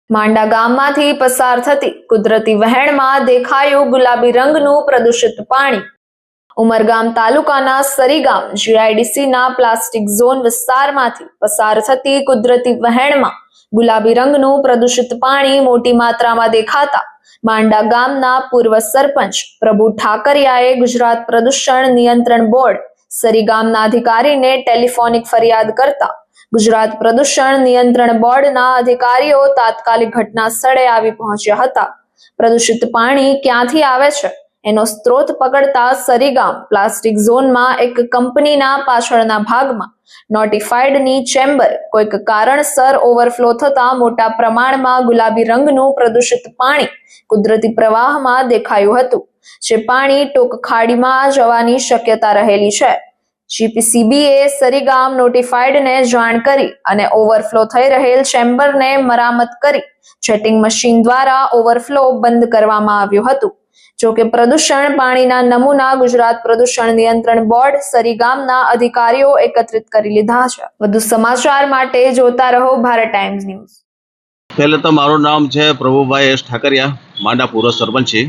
માંડા ગામમાંથી પસાર થતી કુદરતી વહેણમાં દેખાયું ગુલાબી રંગનું પ્રદૂષિત પાણી। ઉમરગામ તાલુકાના સરીગામ જીઆઈડીસીના પ્લાસ્ટિક ઝોન વિસ્તારમાંથી પસાર થતી કુદરતી વહેણમાં ગુલાબી રંગનું પ્રદૂષિત પાણી મોટી માત્રામાં દેખાતા માંડા ગામના પૂર્વ સરપંચ પ્રભુ ઠાકરિયાએ ગુજરાત પ્રદૂષણ નિયંત્રણ બોર્ડ સરીગામના અધિકારીને ટેલિફોનિક ફરિયાદ કરતા ગુજરાત પ્રદૂષણ નિયંત્રણ બોર્ડના અધિકારીઓ તાત્કાલિક ઘટના સ્થળે આવી પહોંચ્યા હતા। પ્રદૂષિત પાણી ક્યાંથી આવે છે એનો સ્ત્રોત પકડતા સરીગામ પ્લાસ્ટિક ઝોનમાં એક કંપનીના પાછળના ભાગમાં નોટિફાઈડની ચેમ્બર કોઈક કારણસર ઓવરફ્લો થતા મોટા પ્રમાણમાં ગુલાબી રંગનું પ્રદૂષિત પાણી કુદરતી પ્રવાહમાં દેખાયું હતું, જે પાણી ટોક ખાડીમાં જવાની શક્યતા રહેલી છે। જીપીસીબીએ સરીગામ નોટિફાઈડને જાણ કરી અને ઓવરફ્લો થઈ રહેલ ચેમ્બરને મરામત કરી જેટિંગ મશીન દ્વારા ઓવરફ્લો બંધ કરવામાં આવ્યું હતું। જોકે પ્રદૂષણ પાણીના નમૂના ગુજરાત પ્રદૂષણ નિયંત્રણ બોર્ડ સરીગામના અધિકારીઓ એકત્રિત કરી લીધા છે। વધુ સમાચાર માટે જોતા રહો ભારત ટાઈમ્સ ન્યૂઝ। पहले तो मारू नाम है प्रभुभाई एस ठाकरिया, मांडा पूर्व सरपंच है।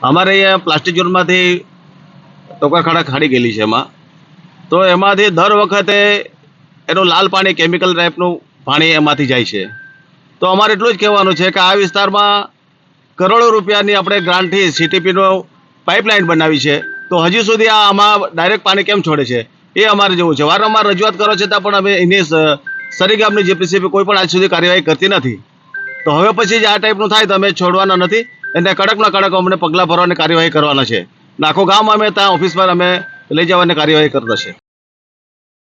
अमारे अँ प्लास्टिक जोन में टोकाखाड़ा खाड़ी गई है, तो एम दर वखते एनु लाल पानी केमिकल टाइपनु पानी एम जाए है। तो अमारे एटलुं ज कहेवानुं छे के आ विस्तारमां करोड़ों रूपियानी आपणे ग्रांटथी सीटीपीनो पाइपलाइन बनावी है, तो हजी सुधी आमां डायरेक्ट पानी केम छोड़े छे ए अमारे जोवुं छे। वारंवार रजूआत करो छतां पण अमे एनी सरीगामनी जीपीसीबी कोई पण आज सुधी कार्यवाही करती नथी। तो हवे पछी आ टाइपनुं थाय तो अमे छोड़वाना नथी, एने कड़कमां कड़क अमने पगलां भरवानी कार्यवाही करवाना छे। आखुं गाम अमे त्यां ऑफिस पर अमे लई जवानी कार्यवाही करता छे।